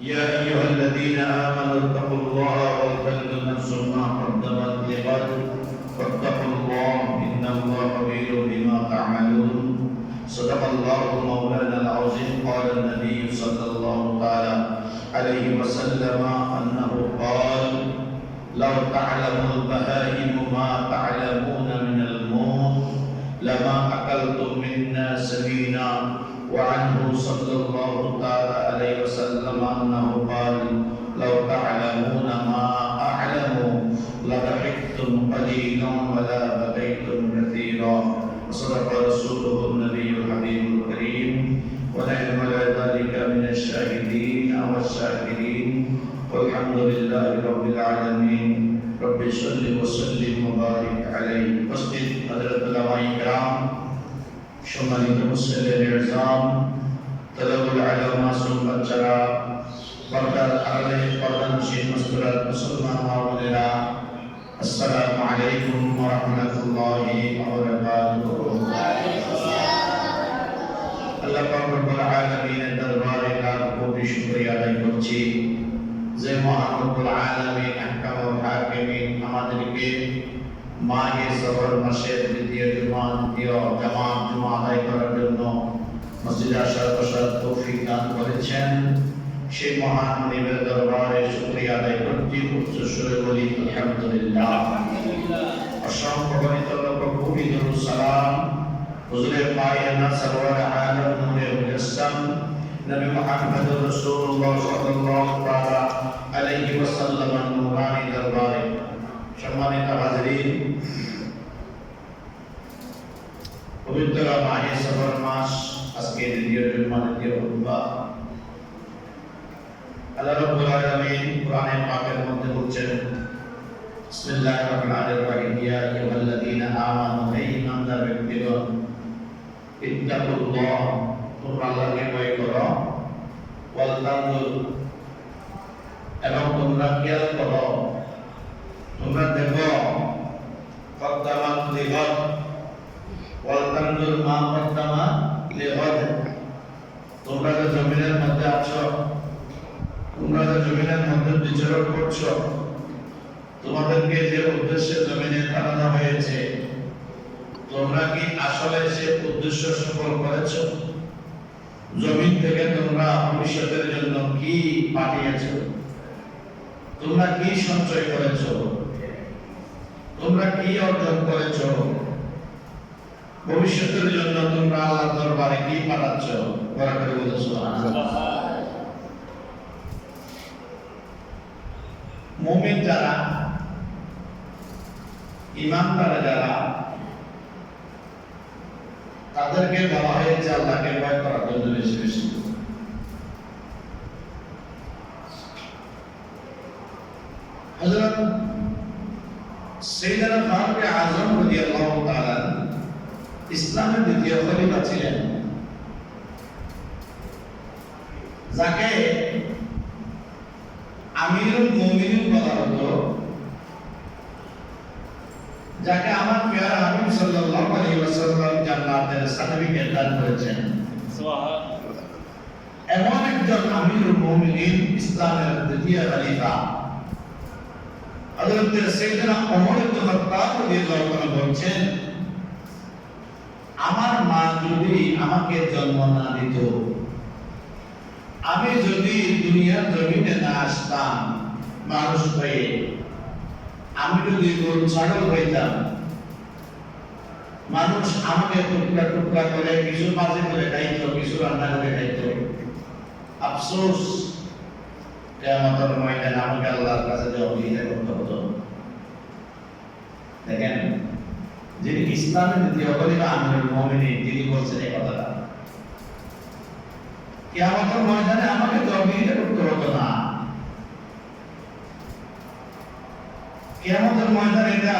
يا أيها الذين آمنوا اتقوا الله ولتنظر نفس ما قدمت لغد واتقوا الله إن الله خبير بما تعملون. صدق الله مولانا العظيم. قال النبي صلى الله تعالى عليه وسلم أنه قال: لو تعلم البهائم ما تعلمون من الموت لما أكلتم منا سبينا. وعنه صلى الله تعالى عليه وسلم أنه قال: لو تعلمون ما أعلم لضحكتم قليلا ولا بكيتم كثيرا. صدق رسوله النبي الحبيب الكريم ونحن على ذلك من الشاهدين والشاكرين والحمد لله رب العالمين. رب صل وسلم وبارك عليه. উপস্থিত হযরত উলামায়ে কেরাম, সম্মানিত মুসলিম নিজাম, তলবুল ইলম মাসুম বাচ্চারা, পর্দার আড়ালে পর্দানশীল মুসলিম মুসলমান মা বোনেরা, আসসালামু আলাইকুম ওয়া রাহমাতুল্লাহি ওয়া বারাকাতুহু। আল্লাহ পাক রব্বুল আলামিনের দরবারে লাখ কোটি শুকরিয়া আদায় করছি যে মহান রব্বুল আলামিন আহকামুল হাকিমিন আমাদেরকে মাহে সফর মাসের দ্বিতীয় জামাত জুমা আদায় করার জন্য মসজিদে আসার বসার তৌফিক দান করেছেন। সেই মহান মুনিবের দরবারে শুকরিয়া আদায় করছি। উচ্চ সুরে বলি আলহামদুলিল্লাহ। অসংখ্য গণিত লক্ষ কোটি দরুদ সালাম হুজুরে পায়না সরওয়ার আলম নূরে মুজাসসাম নবী মুহাম্মদ রাসূলুল্লাহ সাল্লাল্লাহু তাআলা আলাইহি ওয়াসাল্লামের নূরানী দরবারে। সম্মানিত হাজিরিন, পবিত্র মাহে সফর মাস, আজকে দ্বিতীয় জুমা, দ্বিতীয় খুতবা। আল্লাহ রাব্বুল আলামিন কোরআনে পাকের মধ্যে বলছেন, বিসমিল্লাহির রহমানির রহিম, ইয়া আইয়ুহাল্লাযীনা আমানু, হে ঈমানদার ব্যক্তিগণ, ইত্তাকুল্লাহ, তোমরা আল্লাহকে ভয় করো, ওয়াল তানজুর, এবং তোমরা খেয়াল করো, তোমরা দেখো, কদ্দামাত লিগাদ, ওয়াল তানজুর মা কদ্দামাত লিগাদ, তোমরা যে জমিনের মধ্যে আছো, তোমরা যে জমিনের মধ্যে বিচরণ করছো, তোমাদেরকে যে উদ্দেশ্যে জমিনে পাঠানো হয়েছে, তোমরা কি আসলে সে উদ্দেশ্য সফল করেছো? জমিন থেকে তোমরা ভবিষ্যতের জন্য কি পাঠিয়েছো? তোমরা কি সঞ্চয় করেছো? তোমরা কি অর্জন করেছো? ভবিষ্যতের জন্য তোমরা আল্লাহর দরবারে কি পাঠাচ্ছ? বড় করে বলো সুবহানাল্লাহ। মুমিন যারা, ঈমানদার যারা, তাদেরকে বলা হয়েছে আল্লাহকে ভয় করার জন্য বেশি বেশি। হযরত সাইয়েদনা ফারুক আযম রাদিয়াল্লাহু তাআলা ইসলামের দ্বিতীয় খলিফা ছিলেন, যাকে আমিরুল মুমিনিন বলা হতো, যাকে আমার প্রিয় হাবিব সাল্লাল্লাহু আলাইহি ওয়াসাল্লাম জান্নাতের সার্টিফিকেট দান করেছেন। সুবহানাল্লাহ। এমন একজন আমিরুল মুমিনিন, ইসলামের দ্বিতীয় খলিফা হযরত সাইয়েদনা ওমর ইবনে খাত্তাব রাদিয়াল্লাহু তাআলা বলেন, আমার মা যদি আমাকে জন্ম না দিত, আমি যদি দুনিয়ার জমিনে না আসতাম মানুষ হয়ে, আমি যদি গরু ছাগল হইতাম, মানুষ আমাকে টুকরা টুকরা করে কিছু মাঝে করে খাইত, কিছু রান্না করে খাইত, আফসোস কিয়ামতের ময়দানে আমাকে আল্লাহর কাছে জবাবদিহি করতে হতো। দেখেন, যিনি ইসলামের দ্বিতীয় খলিফা আমিরুল মুমিনিন, তিনি বলছেন এই কথাটা, কিয়ামতের ময়দানে আমাকে জবাবদিহি করতে হতো না। কিয়ামতের ময়দানে এটা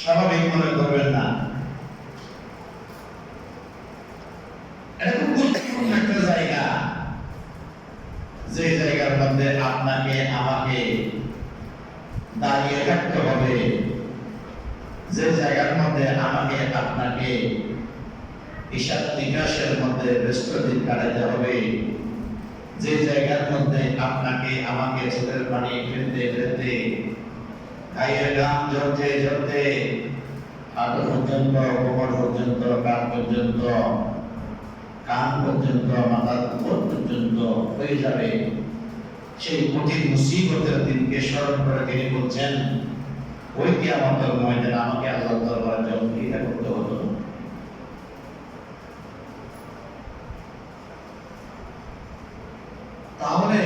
স্বাভাবিক মনে করবেন না। এটা খুব গুরুত্বপূর্ণ একটা জায়গা, যে জায়গার মধ্যে আপনাকে আমাকে দাঁড়িয়ে থাকতে হবে, যে জায়গার মধ্যে আমাকে আপনাকে হিসাব নিকাশের মধ্যে ব্যস্ত দিন কাটাতে হবে, যে জায়গার মধ্যে আপনাকে আমাকে চোখের পানি ফেলতে ফেলতে গায়ের গাম ঝরতে ঝরতে হাঁটু পর্যন্ত, কোমর পর্যন্ত, কান পর্যন্ত, কান পর্যন্ত, মাথার উপর পর্যন্ত হয়ে যাবে, সেই কঠিন মুসিবতের দিনকে স্মরণ করে তিনি বলছেন, ওই কিয়ামতের ময়দানে আমাকে আল্লাহর দরবারে জবাবদিহিতা করতে হতো। তাহলে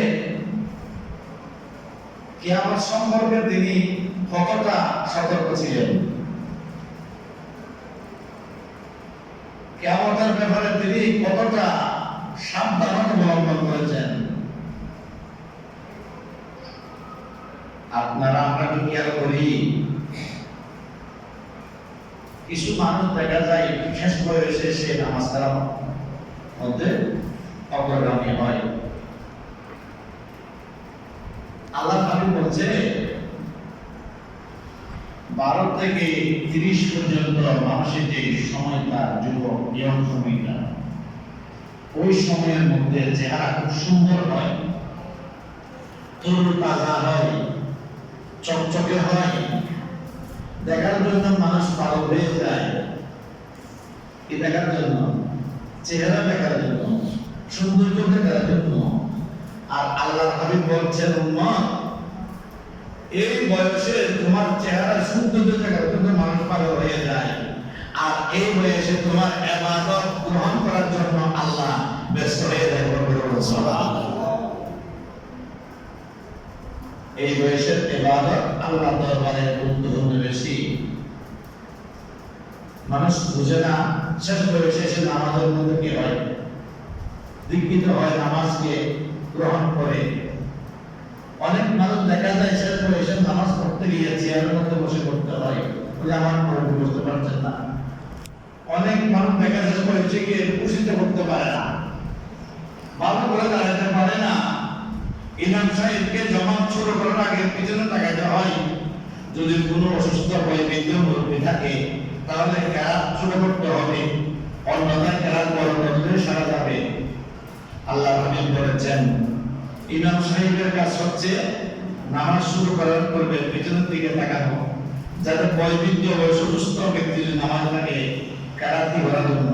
কিয়ামত সম্পর্কে তিনি কতটা সতর্ক ছিলেন, কিয়ামতের ব্যাপারে তিনি কতটা সাবধানতা অবলম্বন করেছেন। আপনারা আমরা কি খেয়াল করি, কিছু মানুষ দেখা যায় শেষ বয়সে সে নামাজ কালাম মধ্যে অগ্রগামী হয়। আল্লাহ হাবিব বলছে 12 থেকে 30 পর্যন্ত মানুষের যে সময়, তার যুবক জীবন সময়টা, ওই সময়ের মধ্যে চেহারা খুব সুন্দর হয়, তরুণ তাজা হয়, চকচকে হয়, দেখার জন্য মানুষ পাগল হয়ে যায়। কি দেখার জন্য? চেহারা দেখার জন্য, সৌন্দর্য দেখার জন্য। আর আল্লাহর হাবিব বলছেন, উম্মত, এই বয়সে তোমার চেহারা সৌন্দর্য দেখার জন্য মানুষ পাগল হয়ে যায়, আর এই বয়সে তোমার ইবাদত গ্রহণ করার জন্য আল্লাহ ব্যস্ত হয়ে যায়। এই বয়সের ইবাদত আল্লাহর দরবারে গুরুত্বপূর্ণ বেশি। মানুষ বুঝে না, শেষ বয়সে এসে নামাজের মধ্যে কি হয়, দীক্ষিত হয়, নামাজকে গ্রহণ করে। অনেক মানুষ দেখা যায় শেষ বয়সে নামাজ পড়তে গিয়ে চেয়ারের মধ্যে বসে পড়তে হয়, বলে আমার পড়তে বসতে পারছেন না। অনেক মানুষ দেখা যায় বয়সে গিয়ে খুশিতে করতে পারে না, ভালো করে দাঁড়াতে পারে না। ইমাম সাহেবকে জামাত শুরু করার আগে পিছনে তাকাতে হয়, যদি কোনো অসুস্থ হয়, বৃদ্ধ মুরব্বী থাকে, তাহলে কেরাত শুরু করতে হবে, অন্যথায় কেরাত বড় করলে সারা যাবে। আল্লাহ হাবিব বলেছেন, ইমাম সাহেবের কাজ হচ্ছে নামাজ শুরু করার পূর্বে পিছনের দিকে তাকানো, যাতে বয়োবৃদ্ধ অসুস্থ ব্যক্তি যদি নামাজ লাগে কেরাতি করার জন্য,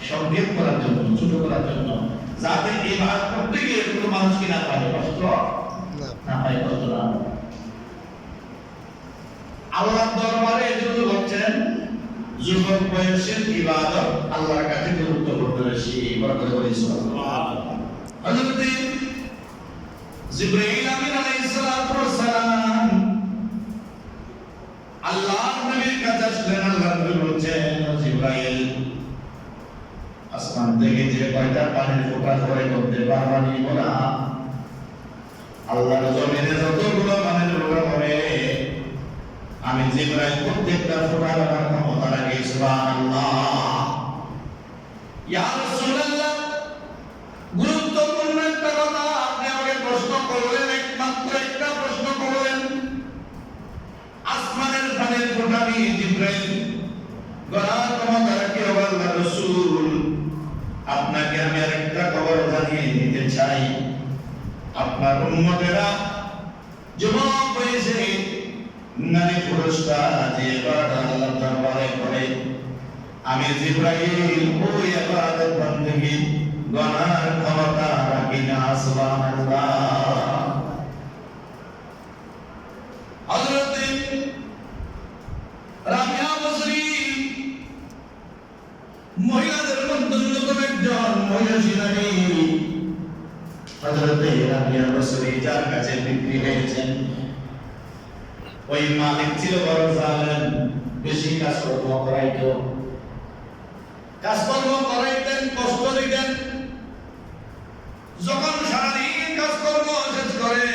সংক্ষেপ করার জন্য, ছোট করার জন্য, যাতে এই ভাগ করতে গিয়ে কোনো মানুষ কি না পায়, কষ্ট না পায়, কষ্ট না। আল্লাহর দরবারে এজন্য বলছেন, যুবক বয়সের ইবাদত আল্লাহর কাছে গুরুত্বপূর্ণ বেশি। বরকত করি সুবহানাল্লাহ। হযরত জিবরাইল আমিন আলাইহিস সালাতু ওয়াস সালাম আল্লাহর নবীর কাছে আসলেন। আল্লাহর নবী বলছেন, জিবরাইল, আসমান থেকে যে কয়টা পানির ফোঁটা ঝরে করতে পারবানি বলা, আল্লাহর জমিনে যতগুলো পানির ফোঁটা পড়ে, আমি জিবরাইল প্রত্যেকটা ফোঁটা রাখার ক্ষমতা রাখি। সুবহানাল্লাহ। ইয়া রাসূলুল্লাহ, গুরুত্বপূর্ণ একটা কথা আপনি আমাকে প্রশ্ন করলেন, একমাত্র একটা প্রশ্ন করলেন। আসমানের পানির ফোঁটা নিয়ে জিবরাইল গড়ার ক্ষমতা রাখি। আল্লাহর রাসূল, আপনাকে আমি আরেকটা খবর জানিয়ে দিতে চাই, আপনার উম্মতেরা যুবক বয়সে নারী পুরুষরা যে ইবাদত আল্লাহর দরবারে করে, আমি জিবরাইল ওই ইবাদত বন্দেগী গণার ক্ষমতা রাখি না। সুবহানাল্লাহ। হযরত রাবিয়া বসরি মহিলাদের মধ্যে অন্যতম একজন মহিলা ছিলেন। হযরত রাবিয়া বসরি যার কাছে বিক্রি হয়েছেন, ওই মালিক ছিল বড় জালেম, বেশি কাজকর্ম করাইতো, কাজকর্ম করাইতেন, কষ্ট দিতেন। যখন সারাদিন কাজকর্ম শেষ করে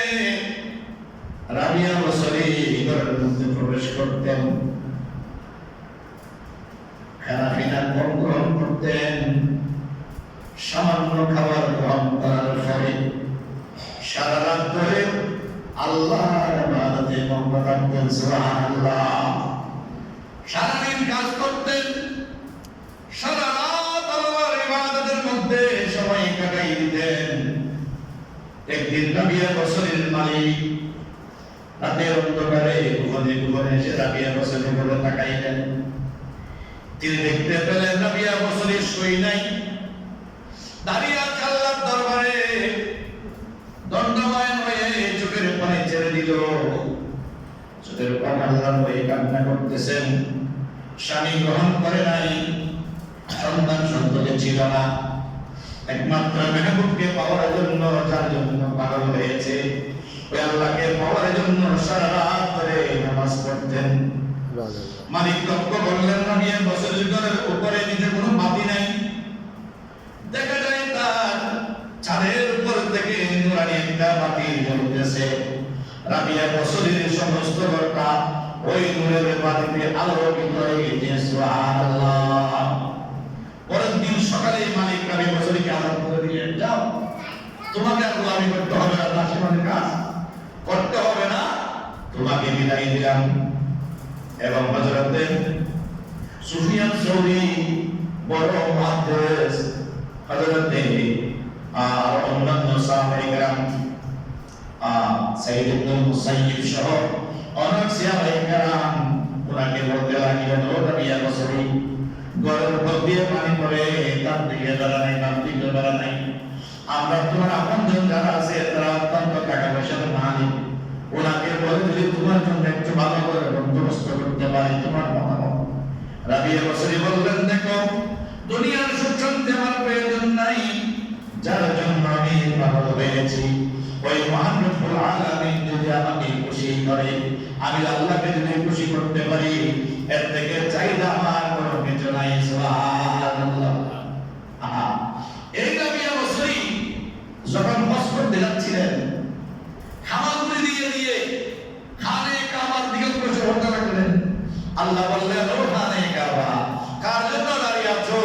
রাবিয়া বসরি ঘরের মধ্যে প্রবেশ করতেন, খানা কম গ্রহণ করতেন। সামান্য খাবার গ্রহণ করার পরে সারা রাত ধরে আল্লাহর ইবাদতে মগ্ন থাকতেন। সুবহানাল্লাহ। সারাদিন কাজ করতেন, সারা রাত দিতেন। একদিন রাবিয়া বসরির মালিক রাতের অন্ধকারে ঘুমনে এসে রাবিয়া বসরির বলে তাকাইলেন। তিনি দেখতে পেলেন রাবিয়া বসরি শুই নাই, দাঁড়িয়ে আছে আল্লাহর দরবারে, দণ্ডায়মান হয়ে চোখের পানি ছেড়ে দিল। চোখের পানি আল্লাহর হয়ে কান্না করতেছেন। স্বামী গ্রহণ করে নাই, সন্তান সন্ততি ছিল না, একমাত্র মেহবুবকে পাওয়ার জন্য, যার জন্য পাগল হয়েছে, ওই আল্লাহকে পাওয়ার জন্য সারা রাত ধরে নামাজ পড়তেন। মালিক লক্ষ্য করলেন রাবিয়া বসরির ঘরের উপরে নিচে কোনো বাতি নাই, দেখা যায় তার ছাদের উপর থেকে নুরানি একটা বাতি জ্বলতেছে। রাবিয়া বসরির সমস্ত ঘরটা ওই নূরের বাতিতে আলোকিত হয়ে গেছে। সুবহানাল্লাহ। পরের দিন সকালে মালিক রাবিয়া বসরিকে আজাদ করে দিলেন, যাও, তোমাকে আর গোলামি করতে হবে না, দাসীমানের কাজ করতে হবে না, তোমাকে বিদায় দিলাম। এবং হযরত সুফিয়ান সৌরি বড় মুহাদ্দিস, হযরত আর অন্যান্য সাহাবায়ে কেরাম, সাইয়্যিদ ইবনুল মুসাইয়্যিব সহ অনেক সাহাবায়ে কেরাম ওনাকে বলতে লাগলেন, ও রাবিয়া বসরি, ঘরের উপর দিয়ে পানি পড়ে, তার দিকে বেড়া নাই, তার দিকে বেড়া নাই, আমরা তোমার আপনজন যারা আছে তারা অত্যন্ত টাকা পয়সার মালিক, ওনাকে বলে যদি তোমার জন্য একটু ভালো করে বন্দোবস্ত করতে পারি, তোমার মতামত। রাবিয়া বসরি বললেন, দেখো, দুনিয়ার সুখ শান্তি আমার প্রয়োজন নাই, যার জন্য আমি পাগল হয়েছি ওই মহান রব্বুল আলামিন যদি আমাকে খুশি করে, আমি আল্লাহকে যদি খুশি করতে পারি, এর থেকে চাইদা আমার কোনো কিছু নাই। সুবহানাল্লাহ। এই রাবিয়া বসরি যখন হজ করতে যাচ্ছিলেন, হামাগুড়ি দিয়ে দিয়ে খানে কাবার দিকে অগ্রসর হতে লাগলেন। আল্লাহ বললেন, ও খানে কাবা, কার জন্য দাঁড়িয়ে আছো?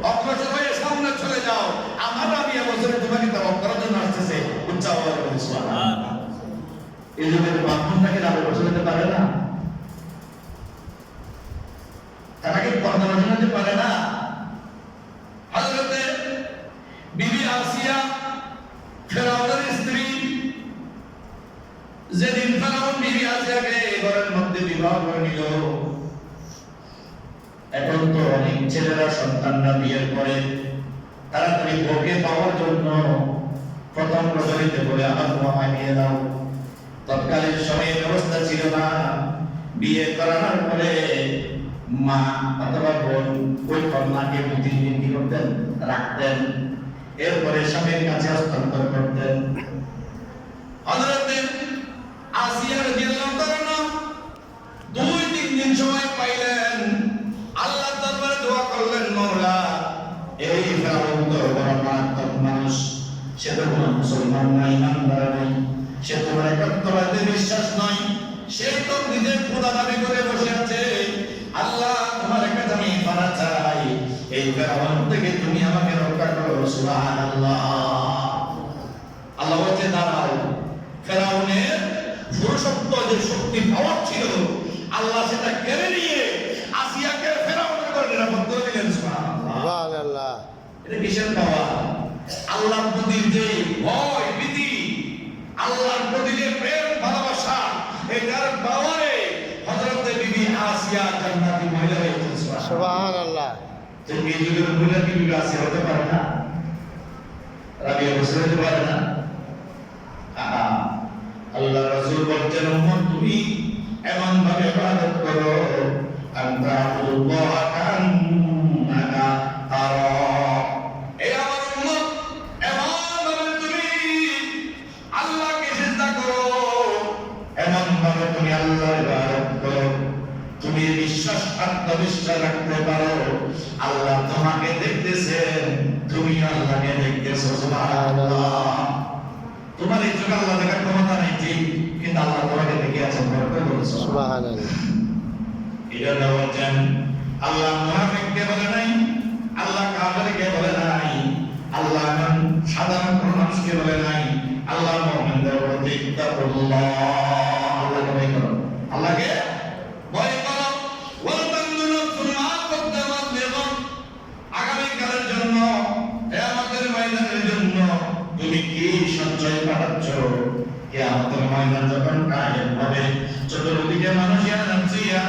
অগ্রসর হয়ে সামনে চলে যাও, আমার রাবিয়া বসরি তোমাকে তাওয়াফ করার জন্য আসতেছে। উচ্চ আওয়াজে বলুন সুবহানাল্লাহ। এই যুগের বান্ধবটাকে রাবিয়া বসরি যেতে পারে না, তাকে পর্দা যেতে পারে না। হযরত বিবি আসিয়া ফেরাউনের স্ত্রী, যেদিন ফেরাউন বিবি আসিয়াকে ঘরের মধ্যে বিবাহ করে নিল, এখন তো অনেক ছেলেরা সন্তানরা বিয়ের পরে তাড়াতাড়ি বউকে পাওয়ার জন্য প্রথম প্রচলিত বলে আমার মহা নিয়ে দাও। তৎকালীন সময়ে ব্যবস্থা ছিল না, বিয়ে করানোর পরে মা অথবা বোন ওই কন্যাকে প্রতিদিন কি করতেন, রাখতেন, এরপরে স্বামীর কাছে হস্তান্তর করতেন। হযরত আসিয়া রাদিয়াল্লাহু তাআলা 2-3 দিন সময় পাইলেন, আল্লাহর দরবারে দোয়া করলেন, মাওলা, এই ফেরাউন তো বড় মারাত্মক মানুষ, সে তো কোনো মুসলমান নাই, ইমানদার নাই, সে তোমার একাত্মবাদে বিশ্বাস নয়, সে তো নিজের খোদা দাবি করে বসে আছে। আল্লাহ, তোমার কাছে আমি পানা চাই, এই ফেরাউন থেকে তুমি আমাকে রক্ষা করো। সুবহানাল্লাহ। আল্লাহ বলতে দাঁড়াও, ফেরাউনের পুরুষত্ব যে শক্তি পাওয়ার ছিল, আল্লাহ সেটা কেড়ে নিয়ে আসিয়াকে ফেরাউনের ঘরে নিরাপদ করে দিলেন। সুবহানাল্লাহ। এটা কিসের পাওয়া? আল্লাহর প্রতি যে ভয় ভীতি, আল্লাহর প্রতি যে প্রেম ভালোবাসা, এটার পাওয়ারে হযরত বিবি আসিয়া জান্নাতি মহিলা হয়েছেন। সুবহানাল্লাহ। তো এই যুগের মহিলা কি বিবি আসিয়া হতে পারে না? রাবিয়া বসরি হতে পারে না? আল্লাহ রাসূল বলছেন, উম্মত, তুমি এমন ভাবে ইবাদত করো, আনতা আল্লাহ কান্নাকা তারা। এই আমার উম্মত, এমন ভাবে তুমি আল্লাহকে সিজদা করো, এমন ভাবে তুমি আল্লাহর ইবাদত করো, তুমি বিশ্বাস আত্মবিশ্বাস রাখতে পারো, আল্লাহ তোমাকে দেখতেছেন, তুমি আল্লাহকে দেখতেছো। সুবহানাল্লাহ। তোমার এই চোখে আল্লাহ দেখার ক্ষমতা নাই ঠিক, কিন্তু আল্লাহ তোমাকে দেখে আছেন। সুবহানাল্লাহ। এটা বলছেন, আল্লাহ মুনাফিককে বলে নাই, আল্লাহ কাফেরকে বলে নাই, আল্লাহ সাধারণ কোন মানুষকে বলে নাই, আল্লাহ মুমিনদের বলতে ইত্তাকুল্লাহ, আল্লাহকে ভয় করো, আল্লাহকে ভয় করো। ওয়াল তানজুরু মা কদ্দামাত লিগাদ, আগামী কালের জন্য, কিয়ামতের ময়দানের জন্য সঞ্চয় পাঠাচ্ছ, কিয়ামতের ময়দান যখন কায়েম হবে, চতুর্দিকে মানুষ ইয়া